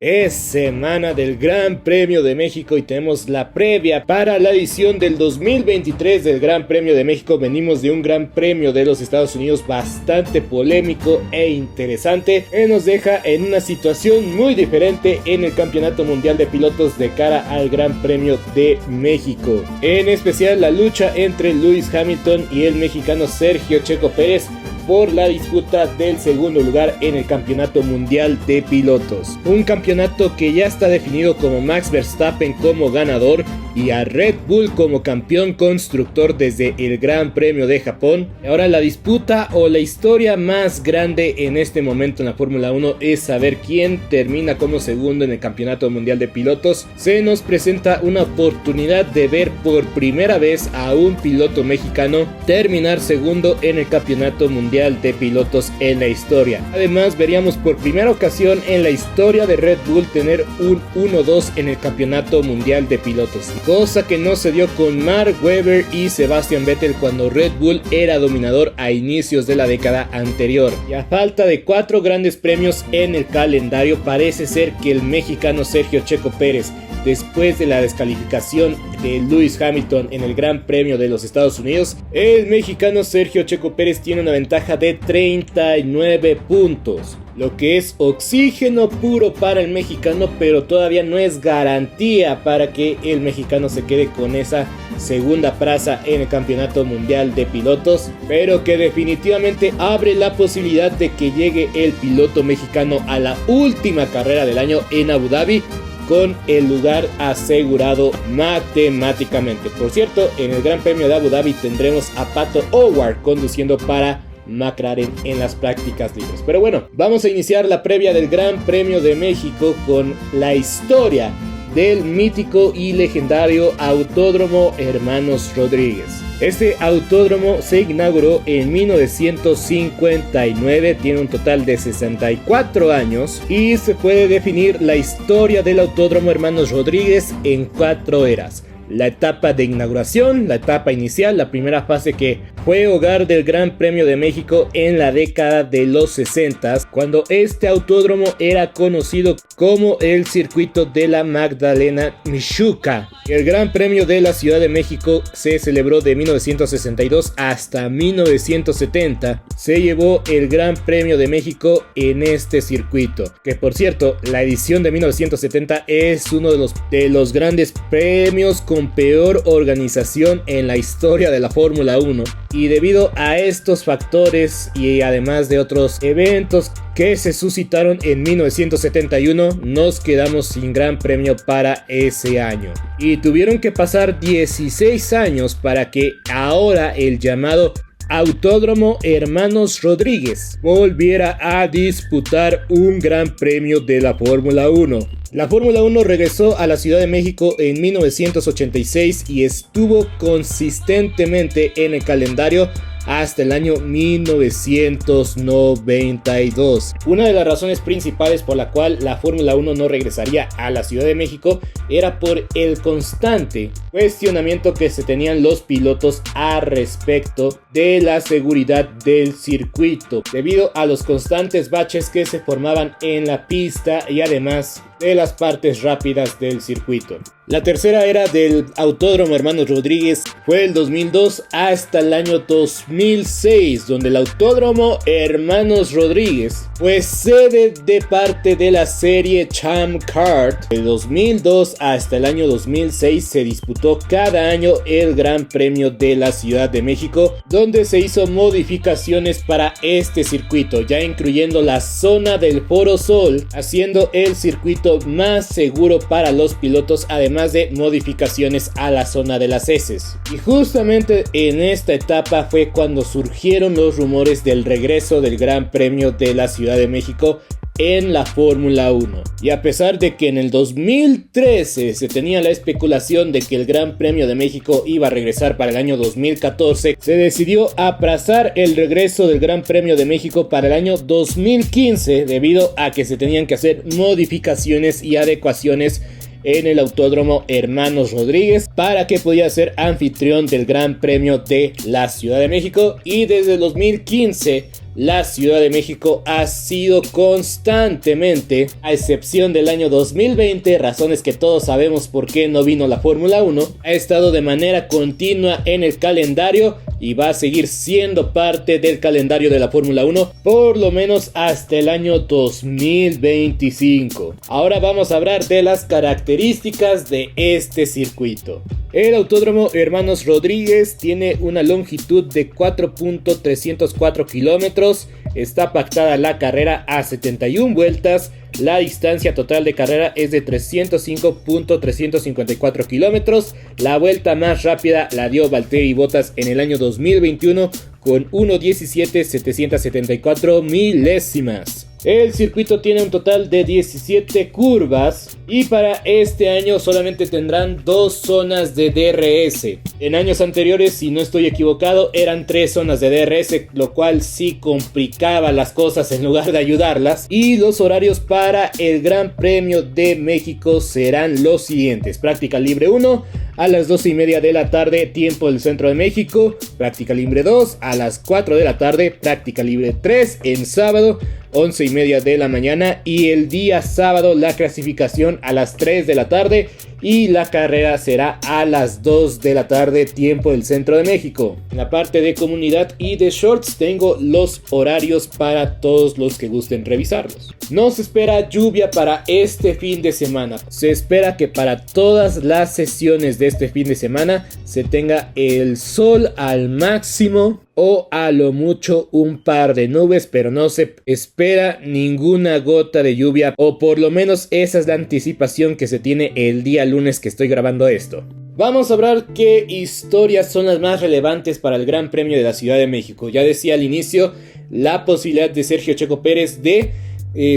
Es semana del Gran Premio de México y tenemos la previa para la edición del 2023 del Gran Premio de México. Venimos de un Gran Premio de los Estados Unidos bastante polémico e interesante, que nos deja en una situación muy diferente en el Campeonato Mundial de Pilotos de cara al Gran Premio de México. En especial la lucha entre Lewis Hamilton y el mexicano Sergio Checo Pérez por la disputa del segundo lugar en el Campeonato Mundial de Pilotos. Un campeonato que ya está definido como Max Verstappen como ganador y a Red Bull como campeón constructor desde el Gran Premio de Japón. Ahora la disputa o la historia más grande en este momento en la Fórmula 1 es saber quién termina como segundo en el Campeonato Mundial de Pilotos. Se nos presenta una oportunidad de ver por primera vez a un piloto mexicano terminar segundo en el Campeonato Mundial de Pilotos en la historia. Además, veríamos por primera ocasión en la historia de Red Bull tener un 1-2 en el Campeonato Mundial de Pilotos, cosa que no se dio con Mark Webber y Sebastian Vettel cuando Red Bull era dominador a inicios de la década anterior. Y a falta de 4 grandes premios en el calendario, parece ser que el mexicano Sergio Checo Pérez, después de la descalificación de Lewis Hamilton en el Gran Premio de los Estados Unidos, el mexicano Sergio Checo Pérez tiene una ventaja de 39 puntos, lo que es oxígeno puro para el mexicano, pero todavía no es garantía para que el mexicano se quede con esa segunda plaza en el Campeonato Mundial de Pilotos, pero que definitivamente abre la posibilidad de que llegue el piloto mexicano a la última carrera del año en Abu Dhabi con el lugar asegurado matemáticamente. Por cierto, en el Gran Premio de Abu Dhabi tendremos a Pato O'Ward conduciendo para McLaren en las prácticas libres. Pero bueno, vamos a iniciar la previa del Gran Premio de México con la historia del mítico y legendario Autódromo Hermanos Rodríguez. Este autódromo se inauguró en 1959, tiene un total de 64 años y se puede definir la historia del Autódromo Hermanos Rodríguez en 4 eras. La etapa de inauguración, la etapa inicial, la primera fase que fue hogar del Gran Premio de México en la década de los 60, cuando este autódromo era conocido como el circuito de la Magdalena Mixhuca. El Gran Premio de la Ciudad de México se celebró de 1962 hasta 1970. Se llevó el Gran Premio de México en este circuito, que por cierto, la edición de 1970 es uno de los grandes premios con peor organización en la historia de la Fórmula 1, y debido a estos factores y además de otros eventos que se suscitaron en 1971, nos quedamos sin Gran Premio para ese año y tuvieron que pasar 16 años para que ahora el llamado Autódromo Hermanos Rodríguez volviera a disputar un Gran Premio de la Fórmula 1. La Fórmula 1 regresó a la Ciudad de México en 1986 y estuvo consistentemente en el calendario hasta el año 1992. Una de las razones principales por la cual la Fórmula 1 no regresaría a la Ciudad de México era por el constante cuestionamiento que se tenían los pilotos a respecto de la seguridad del circuito, debido a los constantes baches que se formaban en la pista y además de las partes rápidas del circuito. La tercera era del Autódromo Hermanos Rodríguez fue el 2002 hasta el año 2006, donde el Autódromo Hermanos Rodríguez fue sede de parte de la serie Champ Kart. De 2002 hasta el año 2006 se disputó cada año el Gran Premio de la Ciudad de México, donde se hizo modificaciones para este circuito, ya incluyendo la zona del Foro Sol, haciendo el circuito más seguro para los pilotos, además de modificaciones a la zona de las heces. Y justamente en esta etapa fue cuando surgieron los rumores del regreso del Gran Premio de la Ciudad de México en la Fórmula 1. Y a pesar de que en el 2013 se tenía la especulación de que el Gran Premio de México iba a regresar para el año 2014, se decidió aplazar el regreso del Gran Premio de México para el año 2015 debido a que se tenían que hacer modificaciones y adecuaciones en el Autódromo Hermanos Rodríguez para que pudiera ser anfitrión del Gran Premio de la Ciudad de México. Y desde 2015 la Ciudad de México ha sido constantemente, a excepción del año 2020, razones que todos sabemos por qué no vino la Fórmula 1, ha estado de manera continua en el calendario y va a seguir siendo parte del calendario de la Fórmula 1 por lo menos hasta el año 2025. Ahora vamos a hablar de las características de este circuito. El Autódromo Hermanos Rodríguez tiene una longitud de 4.304 kilómetros, está pactada la carrera a 71 vueltas, la distancia total de carrera es de 305.354 kilómetros, la vuelta más rápida la dio Valtteri Bottas en el año 2021 con 1.17.774 milésimas. El circuito tiene un total de 17 curvas y para este año solamente tendrán 2 zonas de DRS. En años anteriores, si no estoy equivocado, eran 3 zonas de DRS, lo cual sí complicaba las cosas en lugar de ayudarlas. Y los horarios para el Gran Premio de México serán los siguientes: práctica libre 1 a las 12:30 de la tarde, tiempo del centro de México; práctica libre 2 a las 4 de la tarde; práctica libre 3 en sábado 11:30 de la mañana, y el día sábado la clasificación a las 3 de la tarde y la carrera será a las 2 de la tarde, tiempo del centro de México. En la parte de comunidad y de shorts tengo los horarios para todos los que gusten revisarlos. No se espera lluvia para este fin de semana. Se espera que para todas las sesiones de este fin de semana se tenga el sol al máximo o a lo mucho un par de nubes, pero no se espera ninguna gota de lluvia, o por lo menos esa es la anticipación que se tiene el día lunes que estoy grabando esto. Vamos a hablar qué historias son las más relevantes para el Gran Premio de la Ciudad de México. Ya decía al inicio la posibilidad de Sergio Checo Pérez de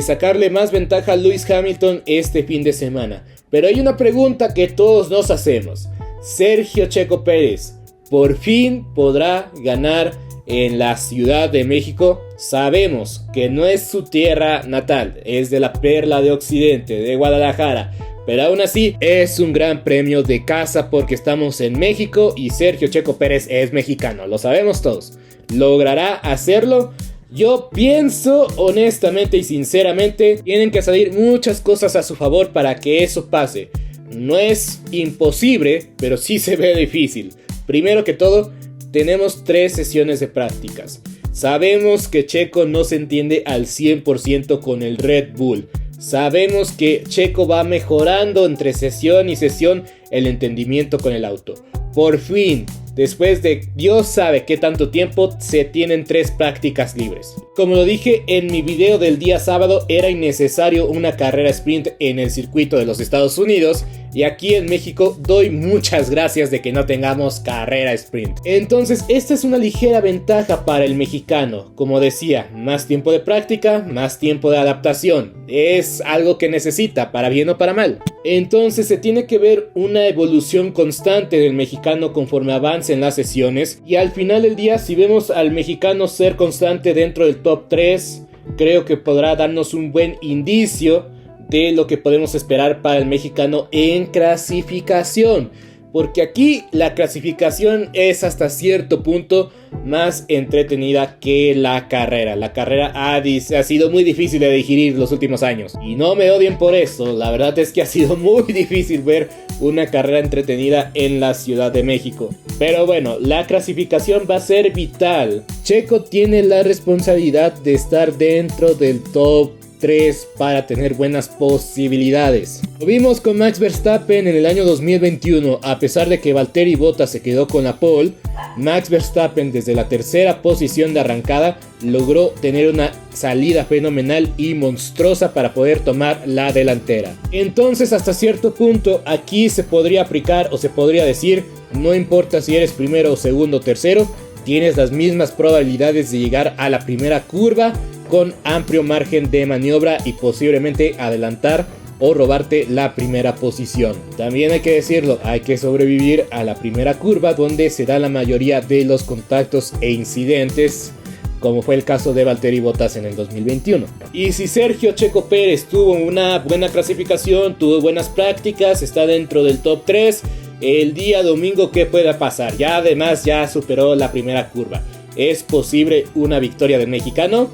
sacarle más ventaja a Lewis Hamilton este fin de semana. Pero hay una pregunta que todos nos hacemos: ¿Sergio Checo Pérez por fin podrá ganar en la Ciudad de México? Sabemos que no es su tierra natal, es de la perla de Occidente, de Guadalajara, pero aún así es un gran premio de casa porque estamos en México y Sergio Checo Pérez es mexicano, lo sabemos todos. ¿Logrará hacerlo? Yo pienso honestamente y sinceramente, tienen que salir muchas cosas a su favor para que eso pase. No es imposible, pero sí se ve difícil. Primero que todo, tenemos 3 sesiones de prácticas. Sabemos que Checo no se entiende al 100% con el Red Bull. Sabemos que Checo va mejorando entre sesión y sesión el entendimiento con el auto. Por fin, después de Dios sabe qué tanto tiempo, se tienen 3 prácticas libres. Como lo dije en mi video del día sábado, era innecesario una carrera sprint en el circuito de los Estados Unidos, y aquí en México doy muchas gracias de que no tengamos carrera sprint. Entonces esta es una ligera ventaja para el mexicano. Como decía, más tiempo de práctica, más tiempo de adaptación. Es algo que necesita, para bien o para mal. Entonces se tiene que ver una evolución constante del mexicano conforme avancen las sesiones, y al final del día, si vemos al mexicano ser constante dentro del top 3, creo que podrá darnos un buen indicio de lo que podemos esperar para el mexicano en clasificación, porque aquí la clasificación es hasta cierto punto más entretenida que la carrera. La carrera ha sido muy difícil de digerir los últimos años, y no me odien por eso, la verdad es que ha sido muy difícil ver una carrera entretenida en la Ciudad de México. Pero bueno, la clasificación va a ser vital. Checo tiene la responsabilidad de estar dentro del top 3 para tener buenas posibilidades. Lo vimos con Max Verstappen en el año 2021. A pesar de que Valtteri Bottas se quedó con la pole, Max Verstappen desde la tercera posición de arrancada logró tener una salida fenomenal y monstruosa para poder tomar la delantera. Entonces, hasta cierto punto aquí se podría aplicar, o se podría decir, no importa si eres primero o segundo o tercero, tienes las mismas probabilidades de llegar a la primera curva con amplio margen de maniobra y posiblemente adelantar o robarte la primera posición. También hay que decirlo, hay que sobrevivir a la primera curva, donde se da la mayoría de los contactos e incidentes, como fue el caso de Valtteri Bottas en el 2021. Y si Sergio Checo Pérez tuvo una buena clasificación, tuvo buenas prácticas, está dentro del top 3, el día domingo, ¿qué pueda pasar? Ya además ya superó la primera curva. ¿Es posible una victoria del mexicano?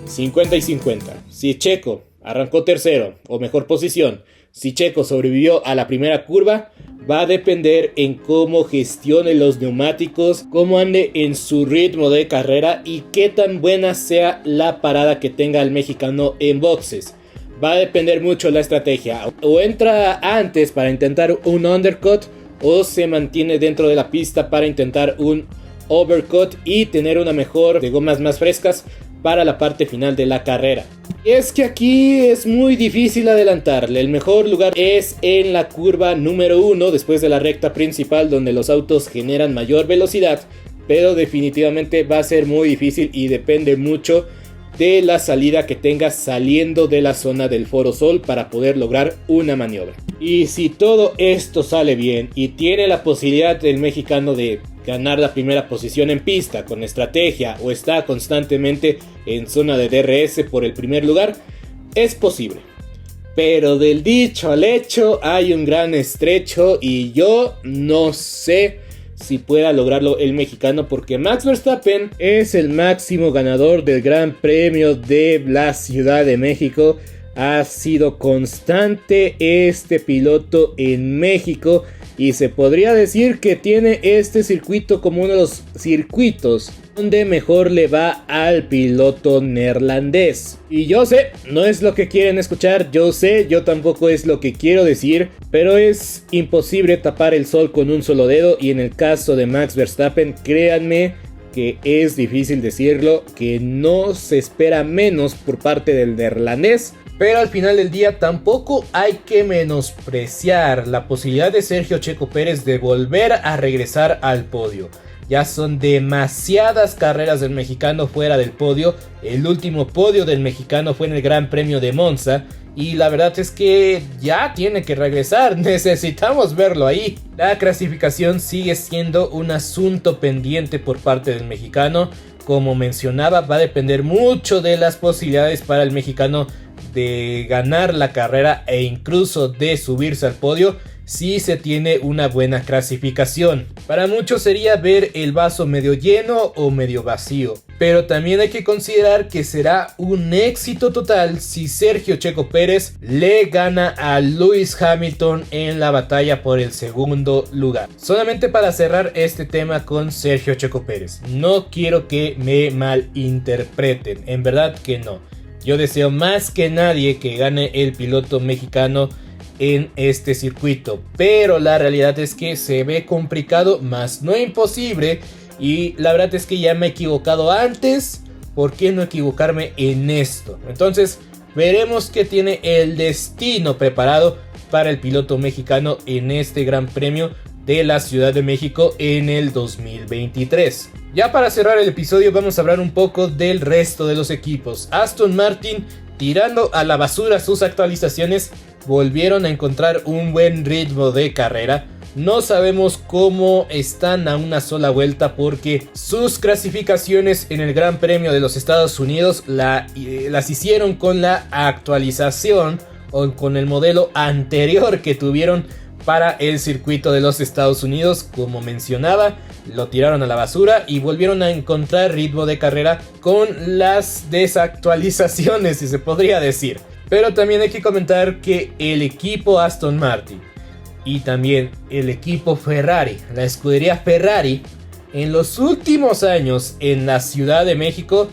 50 y 50. Si Checo arrancó tercero o mejor posición, si Checo sobrevivió a la primera curva, va a depender en cómo gestione los neumáticos, cómo ande en su ritmo de carrera y qué tan buena sea la parada que tenga el mexicano en boxes. Va a depender mucho la estrategia. O entra antes para intentar un undercut, o se mantiene dentro de la pista para intentar un overcut y tener una mejor de gomas más frescas para la parte final de la carrera. Es que aquí es muy difícil adelantarle. El mejor lugar es en la curva número 1, después de la recta principal, donde los autos generan mayor velocidad, pero definitivamente va a ser muy difícil y depende mucho de la salida que tengas saliendo de la zona del Foro Sol para poder lograr una maniobra. Y si todo esto sale bien y tiene la posibilidad del mexicano de ganar la primera posición en pista con estrategia, o está constantemente en zona de DRS por el primer lugar, es posible. Pero del dicho al hecho hay un gran estrecho y yo no sé si pueda lograrlo el mexicano, porque Max Verstappen es el máximo ganador del Gran Premio de la Ciudad de México. Ha sido constante este piloto en México y se podría decir que tiene este circuito como uno de los circuitos donde mejor le va al piloto neerlandés. Y yo sé, no es lo que quieren escuchar, yo sé, yo tampoco es lo que quiero decir, pero es imposible tapar el sol con un solo dedo, y en el caso de Max Verstappen, créanme que es difícil decirlo, que no se espera menos por parte del neerlandés. Pero al final del día tampoco hay que menospreciar la posibilidad de Sergio Checo Pérez de volver a regresar al podio. Ya son demasiadas carreras del mexicano fuera del podio. El último podio del mexicano fue en el Gran Premio de Monza. Y la verdad es que ya tiene que regresar. Necesitamos verlo ahí. La clasificación sigue siendo un asunto pendiente por parte del mexicano. Como mencionaba, va a depender mucho de las posibilidades para el mexicano de ganar la carrera e incluso de subirse al podio si se tiene una buena clasificación. Para muchos sería ver el vaso medio lleno o medio vacío, pero también hay que considerar que será un éxito total si Sergio Checo Pérez le gana a Lewis Hamilton en la batalla por el segundo lugar. Solamente para cerrar este tema con Sergio Checo Pérez, no quiero que me malinterpreten, en verdad que no. Yo deseo más que nadie que gane el piloto mexicano en este circuito, pero la realidad es que se ve complicado, más no imposible, y la verdad es que ya me he equivocado antes. ¿Por qué no equivocarme en esto? Entonces veremos qué tiene el destino preparado para el piloto mexicano en este Gran Premio de la Ciudad de México en el 2023. Ya para cerrar el episodio vamos a hablar un poco del resto de los equipos. Aston Martin, tirando a la basura sus actualizaciones, volvieron a encontrar un buen ritmo de carrera. No sabemos cómo están a una sola vuelta, porque sus clasificaciones en el Gran Premio de los Estados Unidos las hicieron con la actualización o con el modelo anterior que tuvieron para el circuito de los Estados Unidos. Como mencionaba, lo tiraron a la basura y volvieron a encontrar ritmo de carrera con las desactualizaciones, si se podría decir. Pero también hay que comentar que el equipo Aston Martin y también el equipo Ferrari, la escudería Ferrari, en los últimos años en la Ciudad de México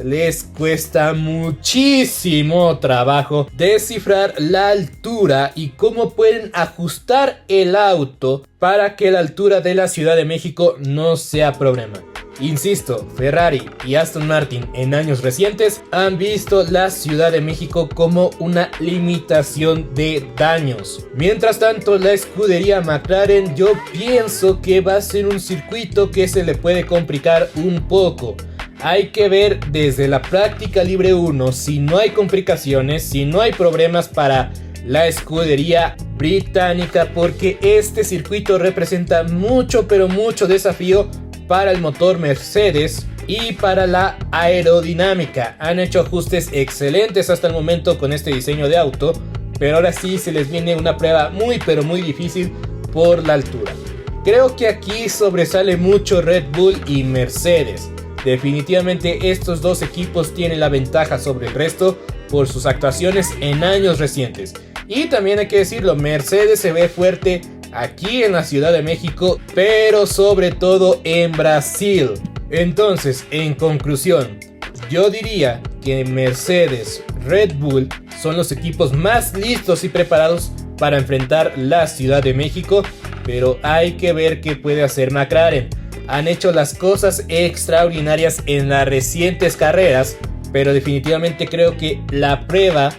les cuesta muchísimo trabajo descifrar la altura y cómo pueden ajustar el auto para que la altura de la Ciudad de México no sea problema. Insisto, Ferrari y Aston Martin en años recientes han visto la Ciudad de México como una limitación de daños. Mientras tanto, la escudería McLaren, yo pienso que va a ser un circuito que se le puede complicar un poco. Hay que ver desde la práctica libre 1 si no hay complicaciones, si no hay problemas para la escudería británica, porque este circuito representa mucho, pero mucho desafío para el motor Mercedes y para la aerodinámica. Han hecho ajustes excelentes hasta el momento con este diseño de auto, pero ahora sí se les viene una prueba muy, pero muy difícil por la altura. Creo que aquí sobresale mucho Red Bull y Mercedes. Definitivamente estos dos equipos tienen la ventaja sobre el resto por sus actuaciones en años recientes. Y también hay que decirlo, Mercedes se ve fuerte aquí en la Ciudad de México, pero sobre todo en Brasil. Entonces, en conclusión, yo diría que Mercedes, Red Bull son los equipos más listos y preparados para enfrentar la Ciudad de México, pero hay que ver qué puede hacer McLaren. Han hecho las cosas extraordinarias en las recientes carreras, pero definitivamente creo que la prueba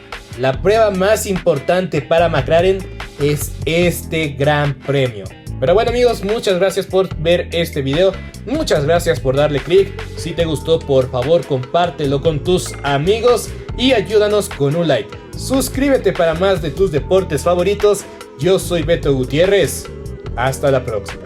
más importante para McLaren es este gran premio. Pero bueno amigos, muchas gracias por ver este video, muchas gracias por darle click. Si te gustó, por favor compártelo con tus amigos y ayúdanos con un like. Suscríbete para más de tus deportes favoritos. Yo soy Beto Gutiérrez, hasta la próxima.